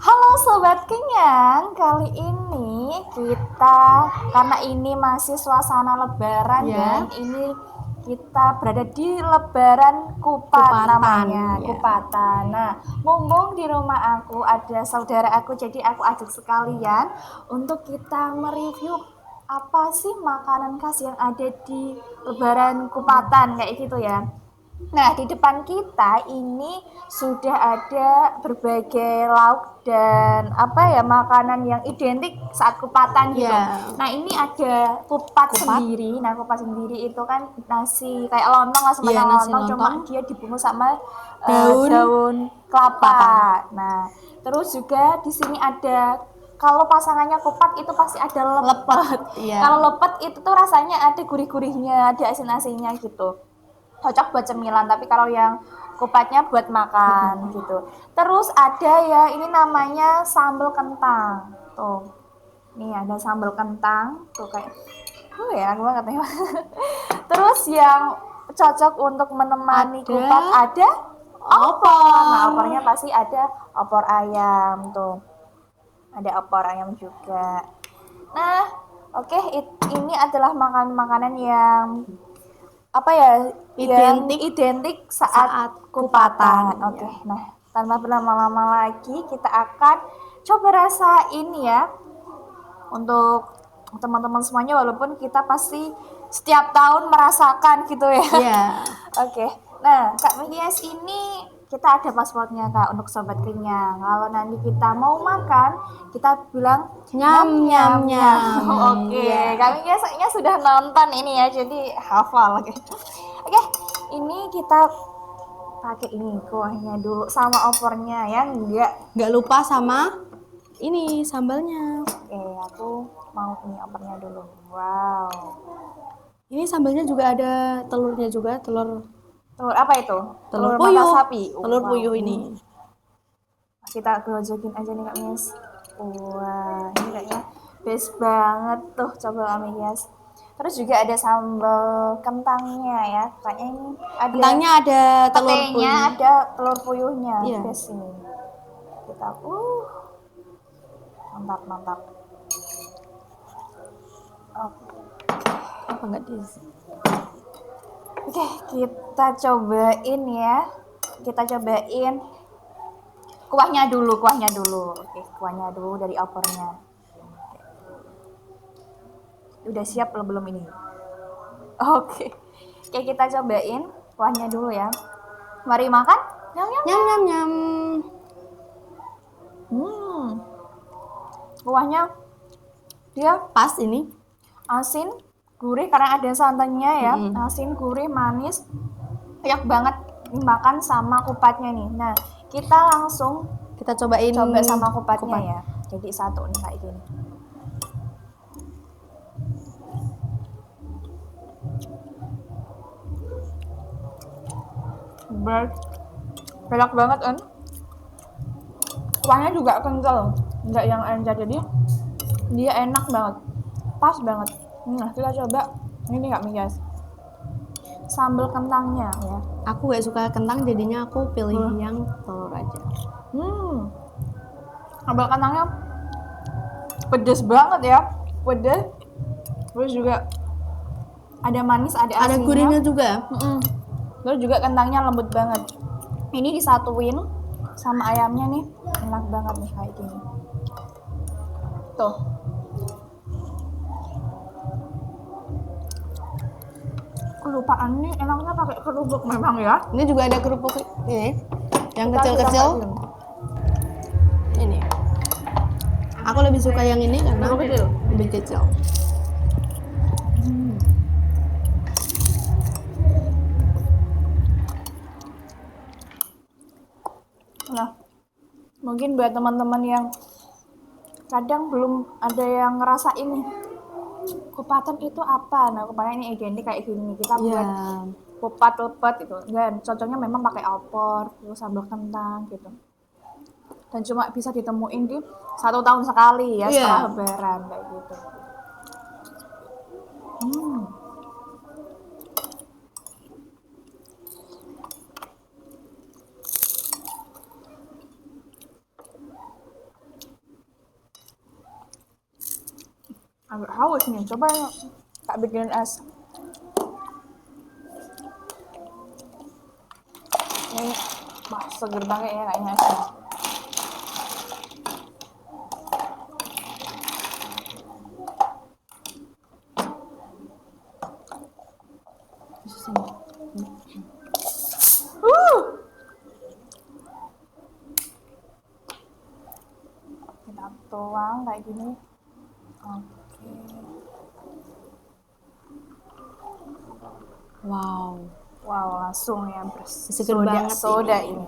Halo Sobat Kenyang, kali ini kita, karena ini masih suasana lebaran Ya. dan ini kita berada di lebaran Kupat namanya, ya. Kupatan. Nah, mumpung di rumah aku ada saudara aku, jadi aku ajak sekalian untuk kita mereview apa sih makanan khas yang ada di lebaran Kupatan, kayak gitu ya. Nah, di depan kita ini sudah ada berbagai lauk dan apa ya, makanan yang identik saat kupatan gitu. Ya. Nah, ini ada kupat Kupat. sendiri. Nah, kupat sendiri itu kan nasi kayak lontong lah, semacam Iya, nasi lontong, cuma lontong. dia dibungkus sama Daun kelapa. kelapa. Nah, terus juga di sini ada, kalau pasangannya kupat itu pasti ada lepet. Iya. Kalau lepet itu tuh rasanya ada gurih-gurihnya, ada asin-asinnya gitu. Cocok buat cemilan, tapi kalau yang kupatnya buat makan gitu. Terus ada ya, ini namanya sambal kentang. Tuh. Nih ada sambal kentang, tuh kayak enak banget nih. Terus yang cocok untuk menemani kupat ada opor. Nah, opornya pasti ada opor ayam tuh. Ada opor ayam juga. Nah, oke, ini adalah makanan-makanan yang apa ya, yang identik saat kupatan. Oke. Nah, tanpa berlama-lama lagi kita akan coba rasain ya untuk teman-teman semuanya, walaupun kita pasti setiap tahun merasakan gitu ya. Iya. Oke. Nah, Kak Mehias, ini kita ada paspornya Kak untuk Sobat Kenyang. Kalau nanti kita mau makan, kita bilang Nyam nyam nyam. Oke, Iya. kami biasanya sudah nonton ini ya, jadi hafal. Oke, ini kita pakai ini kuahnya dulu sama opornya ya, Nggak lupa sama ini sambalnya. Oke, aku mau ini opornya dulu. Wow. Ini sambalnya juga ada telurnya juga, telur Apa itu? Telur mata puyuh. sapi. Telur Wow. puyuh ini. Kita grojokin aja nih Kak Mias. Wah, ini kayaknya best banget tuh, coba Kak Mias. Terus juga ada sambal kentangnya ya. Kayaknya ini ada Kentangnya ada telur petenya, puyuh. ada telur puyuhnya. Iya. Best ini. Kita mantap. Apa enggak di Oke, kita cobain ya. Kita cobain kuahnya dulu. Oke, kuahnya dulu dari opornya. Udah siap belum ini? Oke, kita cobain kuahnya dulu ya. Mari makan. Nyam nyam nyam. Kuahnya dia Pas ini. asin, gurih karena ada santannya ya. Asin, gurih, manis. Enak banget dimakan sama kupatnya nih. Nah, kita langsung Kita coba sama kupatnya ya. Jadi satu nih kayak gini. Enak banget kan? Kuahnya juga kental, nggak yang encer, jadi dia enak banget, pas banget. Nah, kita coba ini Kak Mias, sambal kentangnya ya. Aku gak suka kentang, jadinya aku pilih yang telur aja. Sambal kentangnya pedes banget ya, pedes. Terus juga ada manis, ada asinnya. Ada gurihnya juga. Terus juga kentangnya lembut banget. Ini disatuin sama ayamnya nih, enak banget nih kayak gini. Tuh. Kelupaan nih enaknya pakai kerupuk memang ya. Ini juga ada kerupuk ini yang kecil-kecil. Ini. Aku lebih suka yang ini karena lebih kecil. Nah, mungkin buat teman-teman yang kadang belum ada yang ngerasain nih, kupatan itu apa? Nah, kupatan ini identik kayak gini. Kita buat kupat gitu. Dan cocoknya memang pakai opor, terus sambal kentang gitu. Dan cuma bisa ditemuin di 1 tahun sekali ya, setelah lebaran kayak gitu. Agak haus nih, coba tak bikin es. Ini wah seger banget ya kayaknya esnya. Kita tuang kayak gini. Oke. Wow. Wow, langsung ya Seger banget soda ini. ini.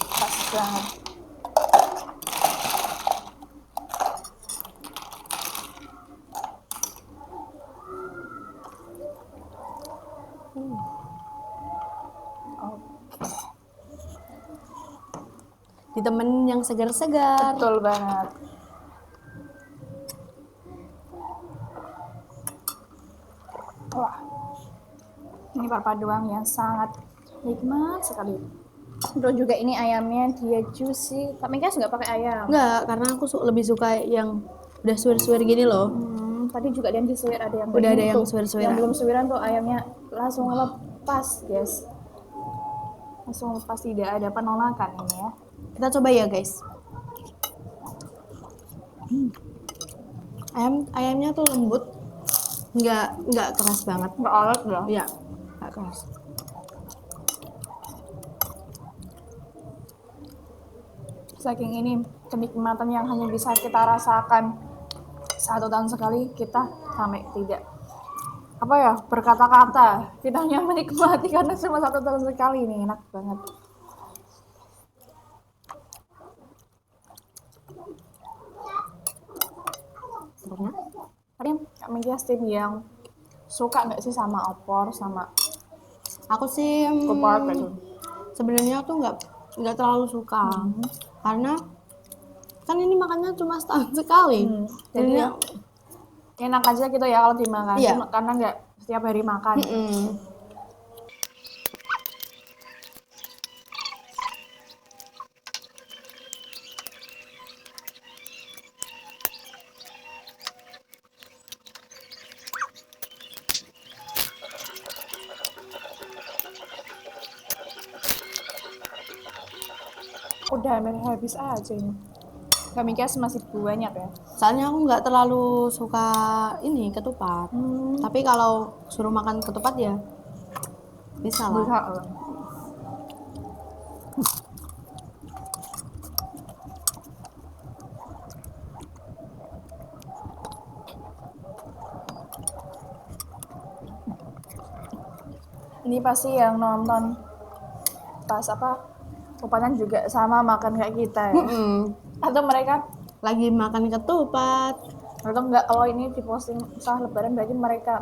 Pas banget. Oke, Ditemenin yang segar-segar. betul banget. Wah, ini perpaduan yang sangat nikmat sekali. Terus juga ini ayamnya dia juicy. Kak Mika nggak pakai ayam? Enggak, karena aku lebih suka yang udah suwir-suwir gini loh. Tadi juga ada yang disuir, ada yang Udah ini ada yang tuh, suwir-suwiran. yang belum suwiran tuh ayamnya langsung lepas, guys. Langsung lepas, tidak ada penolakan ini ya. Kita coba ya guys. Ayamnya tuh lembut, nggak keras banget. Nggak alot loh. Iya, nggak keras. Saking ini kenikmatan yang hanya bisa kita rasakan 1 tahun sekali, kita sampai tidak apa ya berkata-kata, kita hanya menikmati karena cuma 1 tahun sekali. Ini enak banget. Tadi Kak Mika tim yang suka nggak sih sama opor sama Aku sih kupat gitu? sebenarnya tuh nggak terlalu suka karena kan ini makannya cuma setahun sekali. Jadi Jadinya enak aja gitu ya kalau dimakan. Iya. Cuma karena nggak setiap hari makan. Udah hampir habis aja ini. Kak Mika masih banyak ya. Soalnya aku nggak terlalu suka ini ketupat. Tapi kalau suruh makan ketupat ya bisa lah. Bisa. Ini pasti yang nonton pas kupatan juga sama makan kayak kita ya. Atau mereka Lagi makan ketupat. atau enggak, kalau ini diposting saat lebaran berarti mereka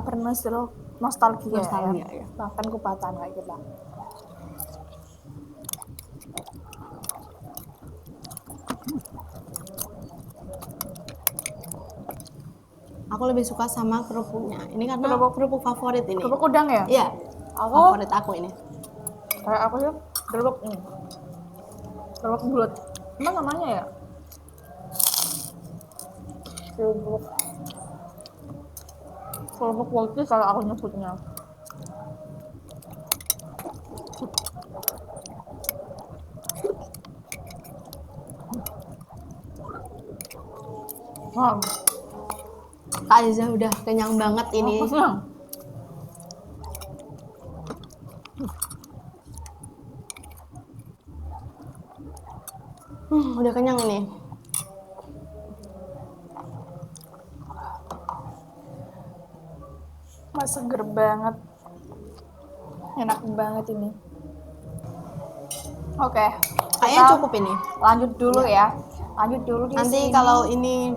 nostalgia Ya. makan kupatan kayak kita. Aku lebih suka sama kerupuknya. Ini karena kerupuk favorit ini. Kerupuk udang ya? Iya. Favorit aku ini. Kayak aku sih kerupuk ini. Kerupuk bulat. Emang namanya ya? Kerupuk putih kalau aku nyebutnya. Wow. Kak Aiza udah kenyang banget ini. Udah kenyang ini. Mas seger banget. Enak banget ini. Oke. Kayaknya kita cukup ini. Lanjut dulu ya. Lanjut dulu di Nanti sini. kalau ini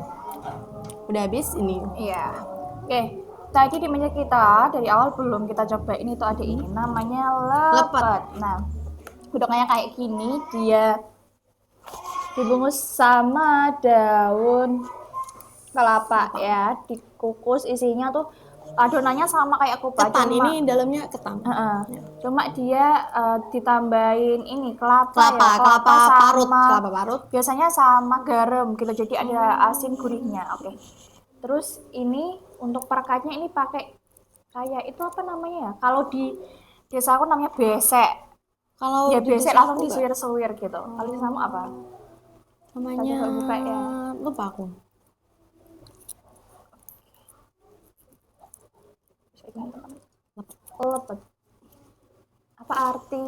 udah habis ini. Iya. Oke. Tadi di meja kita dari awal belum kita coba ini tuh ada ini namanya lepet. Nah, bentuknya kayak gini, dia dibungkus sama daun kelapa ya, dikukus, isinya tuh adonannya sama kayak kupat. Ketan, ini dalamnya ketan. Cuma dia ditambahin ini kelapa Kelapa sama parut. biasanya sama garam gitu, jadi ada asin gurihnya. Oke. Terus ini untuk perekatnya ini pakai kayak itu apa namanya ya? Kalau di desa aku namanya besek. Kalau Ya di besek desa langsung aku nggak, disuir-suir gitu. Kalau di kamu apa? namanya Coba buka ya. lupa aku. Lepet. Apa arti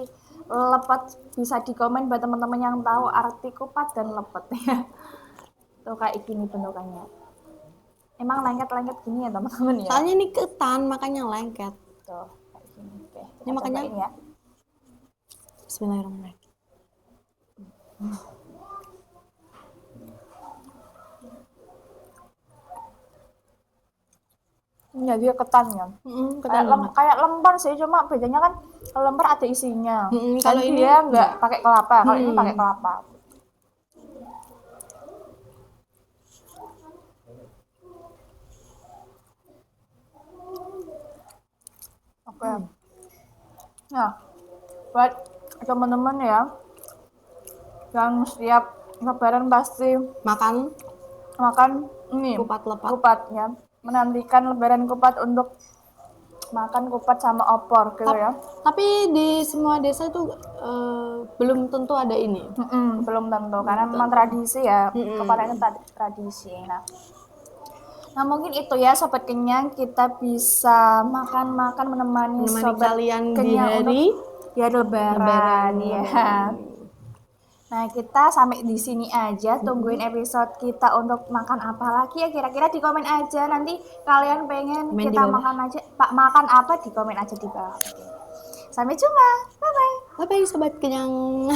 lepet? Bisa di komen buat teman-teman yang tahu arti kupat dan lepet ya. Tuh kayak gini bentukannya. Emang lengket-lengket gini ya teman-teman ya? Soalnya ini ketan makanya lengket. Tuh kayak gini. Oke, Ini kita makanya cobain ya. Bismillahirrahmanirrahim. Ya dia ketan ya. Ketan banget. Kayak lemper sih, cuma bedanya kan kalau lemper ada isinya. Kalau Dan ini dia nggak pakai kelapa. Kalau ini pakai Mm-mm. kelapa. Oke. Nah, buat teman-teman ya yang setiap lebaran pasti Makan makan ini kupat lepat. kupat ya, menantikan lebaran kupat untuk makan kupat sama opor gitu ya. Tapi di semua desa itu belum tentu ada ini. Belum tentu karena memang tradisi ya, kupat itu tradisi. Nah mungkin itu ya sobat kenyang, kita bisa makan-makan menemani sobat kalian di kenyang hari untuk ya lebaran ya. Nah, kita sampai di sini aja. Tungguin episode kita untuk makan apa lagi ya. Kira-kira di komen aja. Nanti kalian pengen Komen di kita bawah. makan aja, Pak makan apa di komen aja di bawah. Oke. Sampai jumpa. Bye bye. Bye bye sobat kenyang.